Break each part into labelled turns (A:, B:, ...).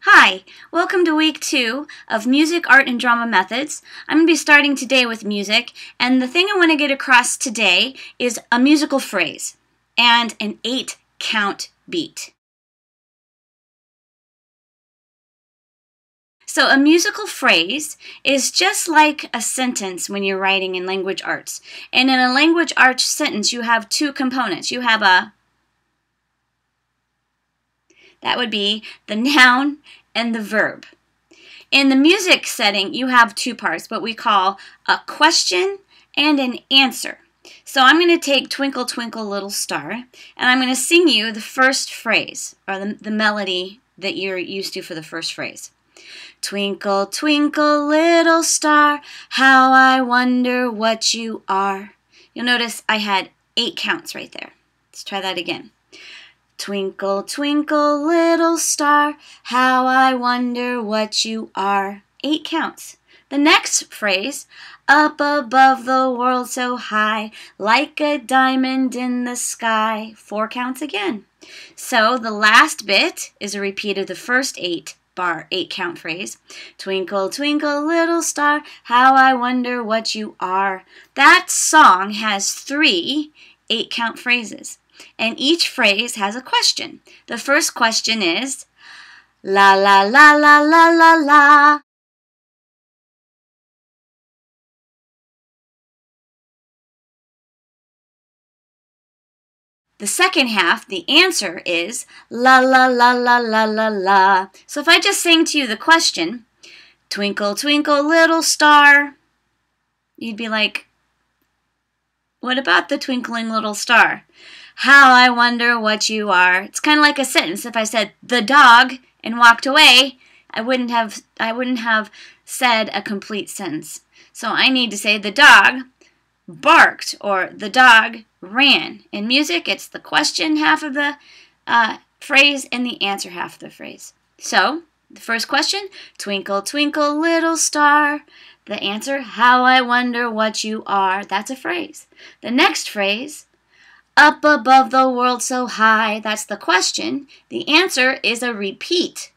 A: Hi, welcome to week 2 of Music, Art, and Drama Methods. I'm going to be starting today with music, and the thing I want to get across today is a musical phrase and an 8-count beat. So a musical phrase is just like a sentence when you're writing in language arts. And in a language arts sentence, you have two components. You have that would be the noun and the verb. In the music setting, you have two parts, what we call a question and an answer. So I'm going to take Twinkle, Twinkle, Little Star, and I'm going to sing you the first phrase, or the melody that you're used to for the first phrase. Twinkle, twinkle, little star, how I wonder what you are. You'll notice I had 8 counts right there. Let's try that again. Twinkle, twinkle, little star, how I wonder what you are. 8 counts. The next phrase, up above the world so high, like a diamond in the sky. 4 counts again. So the last bit is a repeat of the first 8-count phrase. Twinkle, twinkle, little star, how I wonder what you are. That song has 3 8-count phrases. And each phrase has a question. The first question is, la la la la la la la. The second half, the answer is, la la la la la la la. So if I just sing to you the question, twinkle, twinkle, little star, you'd be like, what about the twinkling little star? How I wonder what you are. It's kind of like a sentence. If I said the dog and walked away, I wouldn't have said a complete sentence. So I need to say the dog barked or the dog ran. In music, it's the question half of the phrase and the answer half of the phrase. So the first question, twinkle, twinkle, little star. The answer, how I wonder what you are. That's a phrase. The next phrase, up above the world so high. That's the question. The answer is a repeat.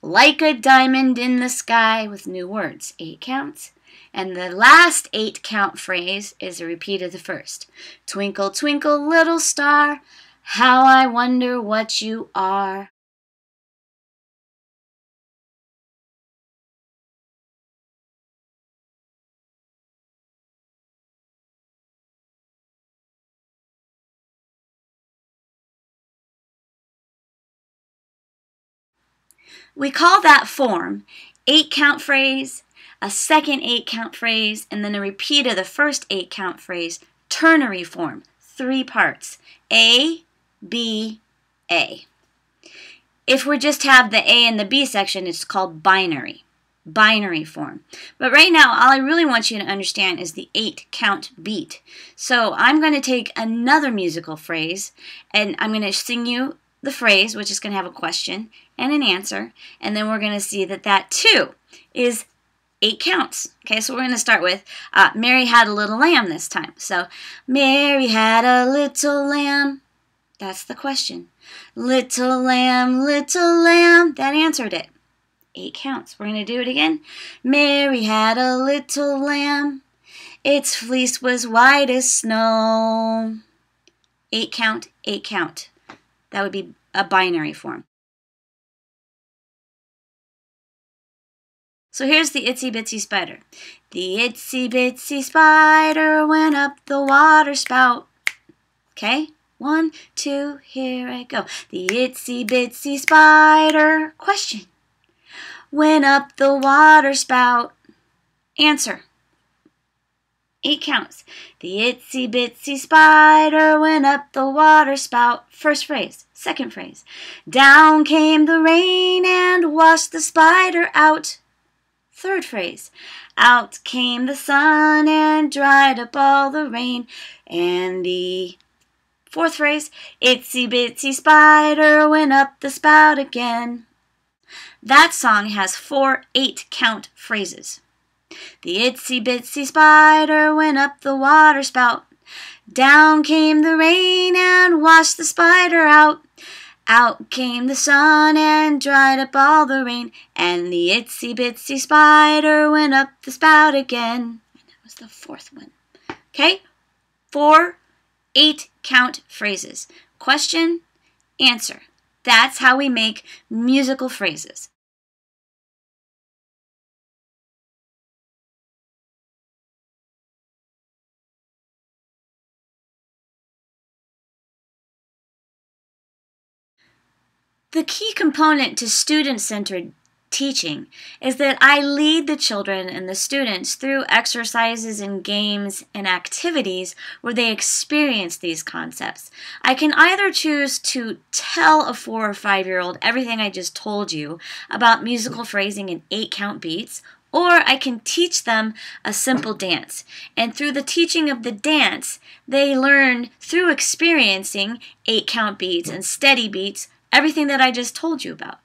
A: Like a diamond in the sky with new words. 8 counts. And the last 8-count phrase is a repeat of the first. Twinkle, twinkle, little star, how I wonder what you are. We call that form 8-count phrase, a second 8-count phrase, and then a repeat of the first 8-count phrase, ternary form, 3 parts, A, B, A. If we just have the A and the B section, it's called binary form. But right now, all I really want you to understand is the 8-count beat. So I'm going to take another musical phrase, and I'm going to sing you the phrase, which is going to have a question and an answer, and then we're going to see that that too is 8 counts. Okay, so we're going to start with Mary Had a Little Lamb this time. So, Mary had a little lamb. That's the question. Little lamb, that answered it. 8 counts. We're going to do it again. Mary had a little lamb. Its fleece was white as snow. 8 count, 8 count. That would be a binary form. So here's the itsy bitsy spider. The itsy bitsy spider went up the water spout. Okay, 1, 2, here I go. The itsy bitsy spider, question, went up the water spout. Answer. 8 counts. The itsy bitsy spider went up the water spout. First phrase. Second phrase. Down came the rain and washed the spider out. Third phrase. Out came the sun and dried up all the rain. And the fourth phrase. Itsy bitsy spider went up the spout again. That song has 4 8-count phrases. The itsy bitsy spider went up the water spout. Down came the rain and washed the spider out. Out came the sun and dried up all the rain, and the itsy bitsy spider went up the spout again. And that was the fourth one. Okay? 4 8-count phrases. Question, answer. That's how we make musical phrases. The key component to student-centered teaching is that I lead the children and the students through exercises and games and activities where they experience these concepts. I can either choose to tell a 4 or 5-year-old everything I just told you about musical phrasing and 8-count beats, or I can teach them a simple dance. And through the teaching of the dance, they learn through experiencing 8-count beats and steady beats, everything that I just told you about.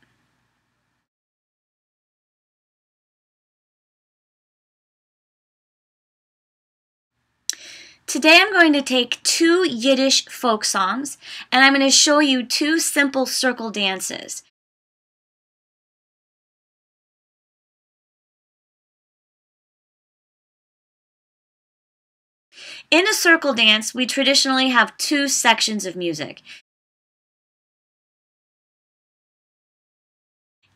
A: Today I'm going to take 2 Yiddish folk songs and I'm going to show you 2 simple circle dances. In a circle dance, we traditionally have 2 sections of music.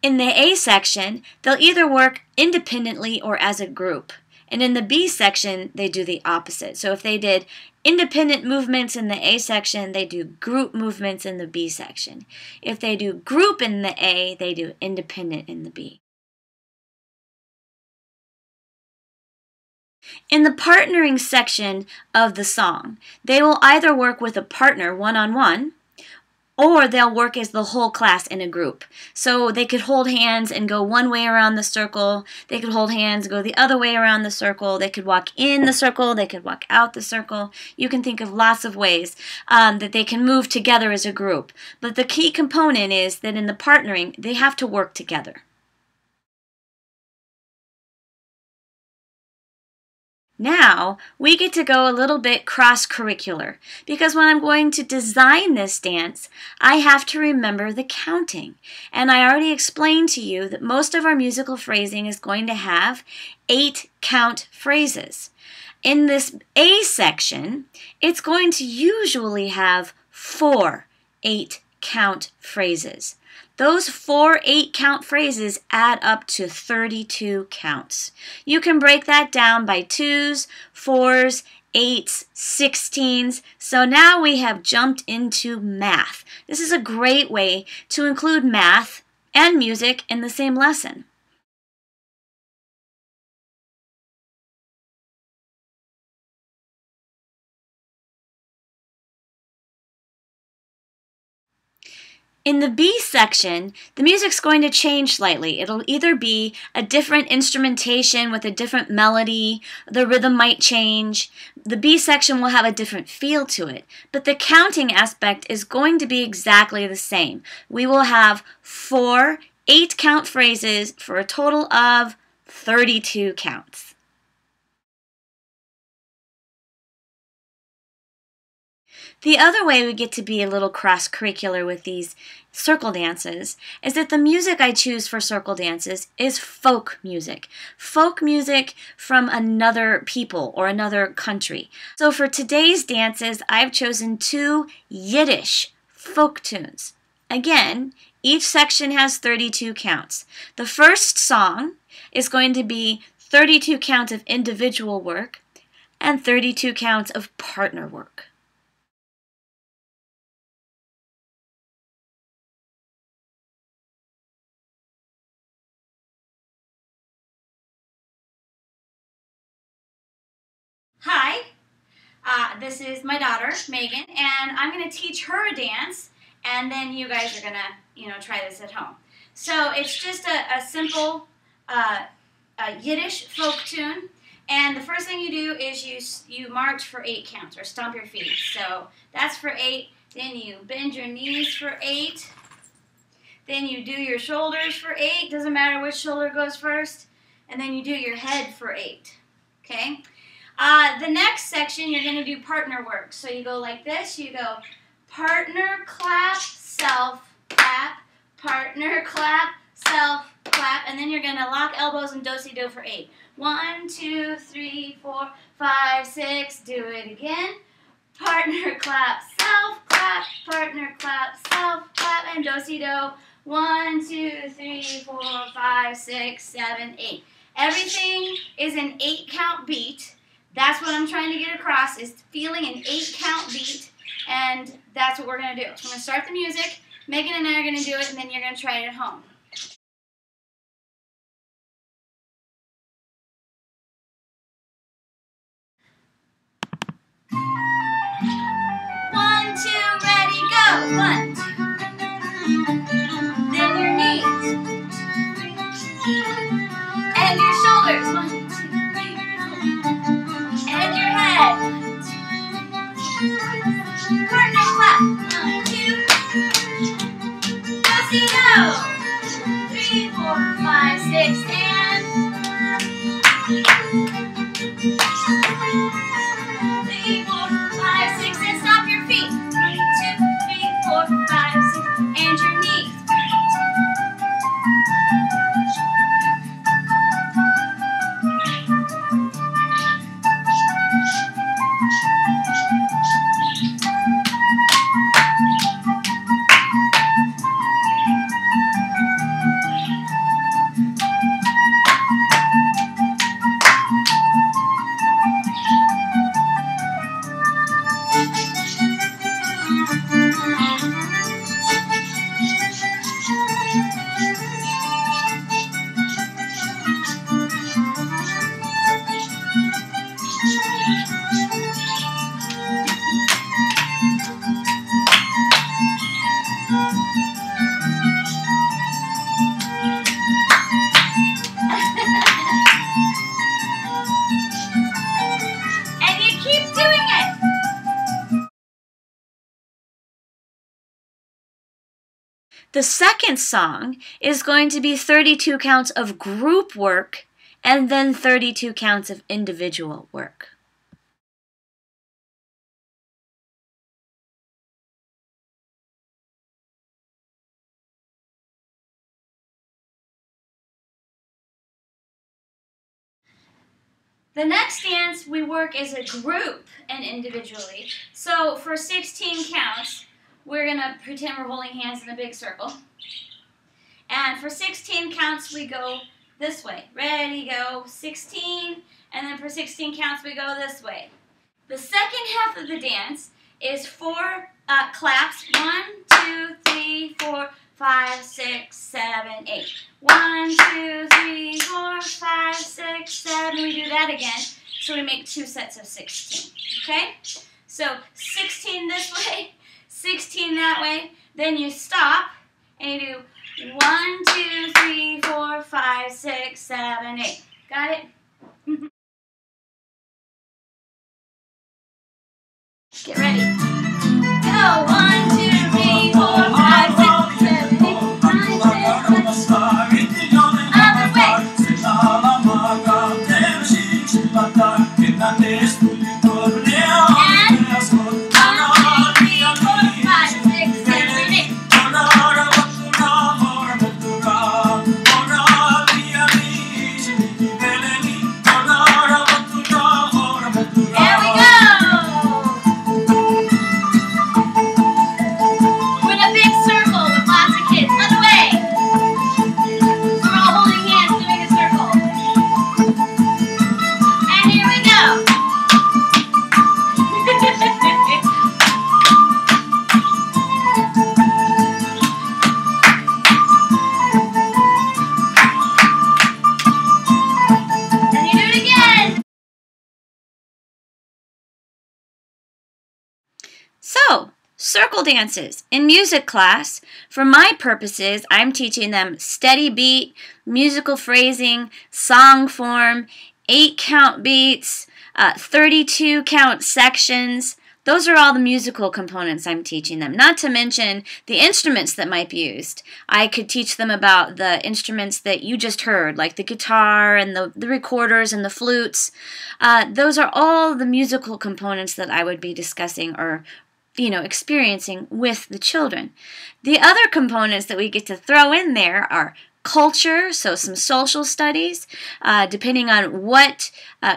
A: In the A section, they'll either work independently or as a group. And in the B section, they do the opposite. So if they did independent movements in the A section, they do group movements in the B section. If they do group in the A, they do independent in the B. In the partnering section of the song, they will either work with a partner one-on-one, or they'll work as the whole class in a group. So they could hold hands and go one way around the circle. They could hold hands and go the other way around the circle. They could walk in the circle. They could walk out the circle. You can think of lots of ways that they can move together as a group. But the key component is that in the partnering, they have to work together. Now, we get to go a little bit cross-curricular, because when I'm going to design this dance, I have to remember the counting. And I already explained to you that most of our musical phrasing is going to have 8-count phrases. In this A section, it's going to usually have 4 8-count phrases. Those 4 8-count phrases add up to 32 counts. You can break that down by 2s, 4s, 8s, 16s. So now we have jumped into math. This is a great way to include math and music in the same lesson. In the B section, the music's going to change slightly. It'll either be a different instrumentation with a different melody, the rhythm might change. The B section will have a different feel to it, but the counting aspect is going to be exactly the same. We will have 4 8-count phrases for a total of 32 counts. The other way we get to be a little cross-curricular with these circle dances is that the music I choose for circle dances is folk music. Folk music from another people or another country. So for today's dances, I've chosen 2 Yiddish folk tunes. Again, each section has 32 counts. The first song is going to be 32 counts of individual work and 32 counts of partner work. Hi, this is my daughter, Megan, and I'm going to teach her a dance, and then you guys are going to, try this at home. So it's just a simple Yiddish folk tune, and the first thing you do is you march for 8 counts, or stomp your feet. So that's for 8, then you bend your knees for 8, then you do your shoulders for 8, doesn't matter which shoulder goes first, and then you do your head for 8, okay? The next section, you're going to do partner work. So you go like this. You go partner, clap, self, clap, self, clap, and then you're going to lock elbows and do-si-do for 8. 1, 2, 3, 4, 5, 6. Do it again. Partner clap, self, clap, partner clap, self, clap, and do-si-do. 1, 2, 3, 4, 5, 6, 7, 8. Everything is an 8-count beat. That's what I'm trying to get across, is feeling an 8-count beat, and that's what we're going to do. So I'm going to start the music. Megan and I are going to do it, and then you're going to try it at home. One, two, ready, go. 1, 2. Then your knees. And your shoulders. 1, 2, 3, 4. And your head. 1, 2. Partner clap. 1, 2. Do-si-do. 3, 4, 5, 6, and 3, 4, 5, 6, and stop your feet. 1, 2, 3, 4, 5, 6, and your knees. The second song is going to be 32 counts of group work and then 32 counts of individual work. The next dance we work as a group and individually. So for 16 counts, we're going to pretend we're holding hands in a big circle. And for 16 counts, we go this way. Ready, go, 16. And then for 16 counts, we go this way. The second half of the dance is 4 claps. 1, 2, 3, 4, 5, 6, 7, 8. 1, 2, 3, 4, 5, 6, 7. We do that again. So we make 2 sets of 16. Okay? So 16 this way, 16 that way. Then you stop and you do 1, 2, 3, 4, 5, 6, 7, 8. Got it? Get ready. Go! 1, 2, 3, 4, 5, 6, 7, 8, 9, 10, 11. Other way. So, circle dances. In music class, for my purposes, I'm teaching them steady beat, musical phrasing, song form, 8-count beats, 32-count sections. Those are all the musical components I'm teaching them, not to mention the instruments that might be used. I could teach them about the instruments that you just heard, like the guitar and the recorders and the flutes. Those are all the musical components that I would be discussing or experiencing with the children. The other components that we get to throw in there are culture, so some social studies. Depending on what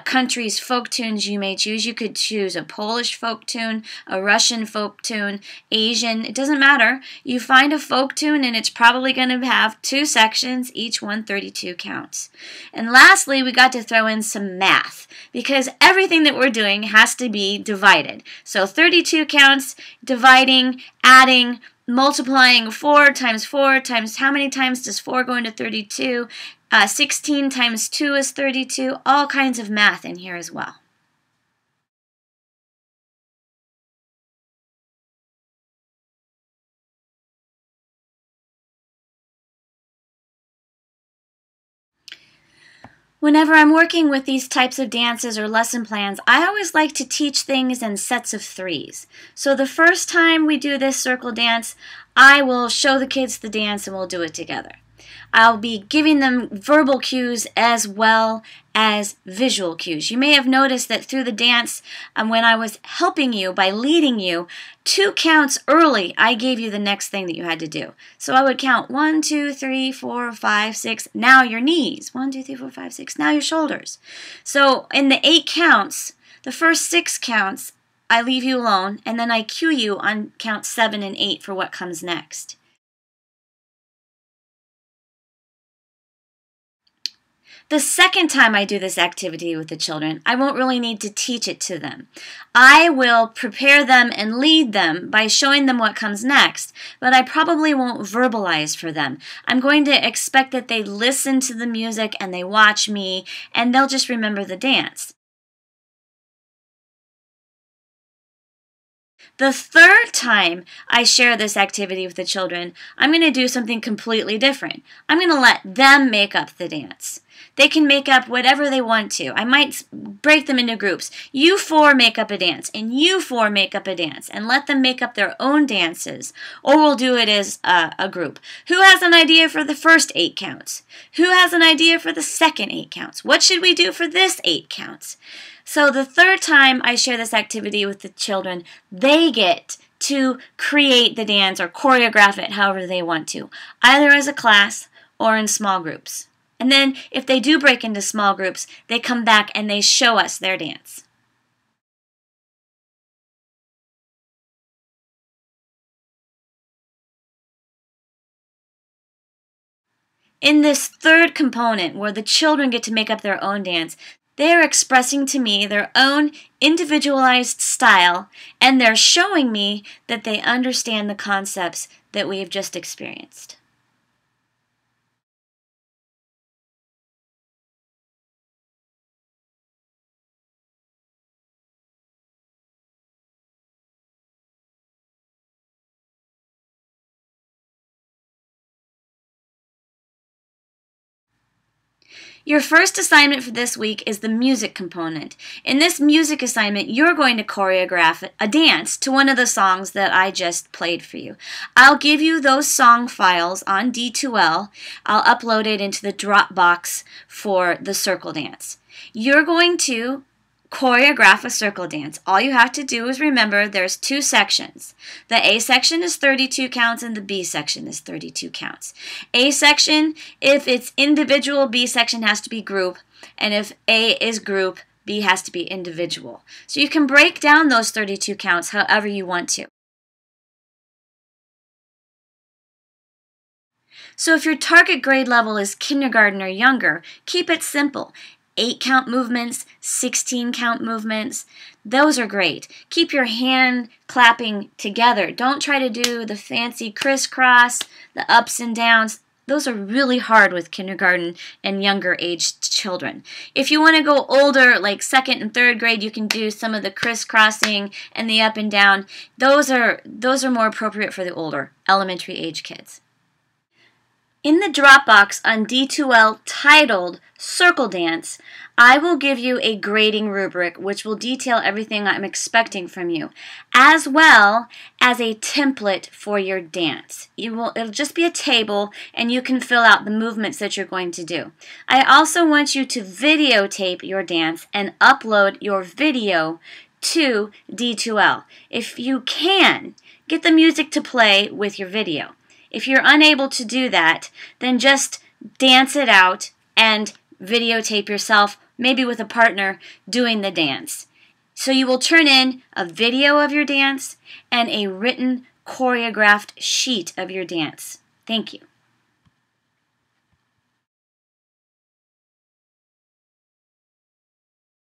A: country's folk tunes you may choose, you could choose a Polish folk tune, a Russian folk tune, Asian, it doesn't matter. You find a folk tune and it's probably going to have 2 sections, each one 32 counts. And lastly, we got to throw in some math, because everything that we're doing has to be divided. So 32 counts, dividing, adding, multiplying 4 times how many times does 4 go into 32? 16 times 2 is 32. All kinds of math in here as well. Whenever I'm working with these types of dances or lesson plans, I always like to teach things in sets of 3s. So the first time we do this circle dance, I will show the kids the dance and we'll do it together. I'll be giving them verbal cues as well as visual cues. You may have noticed that through the dance, when I was helping you by leading you, 2 counts early, I gave you the next thing that you had to do. So I would count 1, 2, 3, 4, 5, 6. Now your knees. 1, 2, 3, 4, 5, 6. Now your shoulders. So in the 8 counts, the first 6 counts, I leave you alone, and then I cue you on count 7 and 8 for what comes next. The second time I do this activity with the children, I won't really need to teach it to them. I will prepare them and lead them by showing them what comes next, but I probably won't verbalize for them. I'm going to expect that they listen to the music and they watch me, and they'll just remember the dance. The third time I share this activity with the children, I'm going to do something completely different. I'm going to let them make up the dance. They can make up whatever they want to. I might break them into groups. You 4 make up a dance, and you 4 make up a dance, and let them make up their own dances. Or we'll do it as a group. Who has an idea for the first 8 counts? Who has an idea for the second 8 counts? What should we do for this 8 counts? So the third time I share this activity with the children, they get to create the dance or choreograph it however they want to, either as a class or in small groups. And then if they do break into small groups, they come back and they show us their dance. In this third component, where the children get to make up their own dance, they are expressing to me their own individualized style, and they're showing me that they understand the concepts that we have just experienced. Your first assignment for this week is the music component. In this music assignment, you're going to choreograph a dance to one of the songs that I just played for you. I'll give you those song files on D2L. I'll upload it into the Dropbox for the circle dance. You're going to choreograph a circle dance. All you have to do is remember there's 2 sections. The A section is 32 counts and the B section is 32 counts. A section, if it's individual, B section has to be group, and if A is group, B has to be individual. So you can break down those 32 counts however you want to. So if your target grade level is kindergarten or younger, keep it simple. 8-count movements, 16-count movements, those are great. Keep your hand clapping together. Don't try to do the fancy crisscross, the ups and downs. Those are really hard with kindergarten and younger aged children. If you want to go older, like 2nd and 3rd grade, you can do some of the crisscrossing and the up and down. Those are more appropriate for the older elementary age kids. In the Dropbox on D2L titled Circle Dance, I will give you a grading rubric which will detail everything I'm expecting from you, as well as a template for your dance. It'll just be a table and you can fill out the movements that you're going to do. I also want you to videotape your dance and upload your video to D2L. If you can, get the music to play with your video. If you're unable to do that, then just dance it out and videotape yourself, maybe with a partner, doing the dance. So you will turn in a video of your dance and a written choreographed sheet of your dance. Thank you.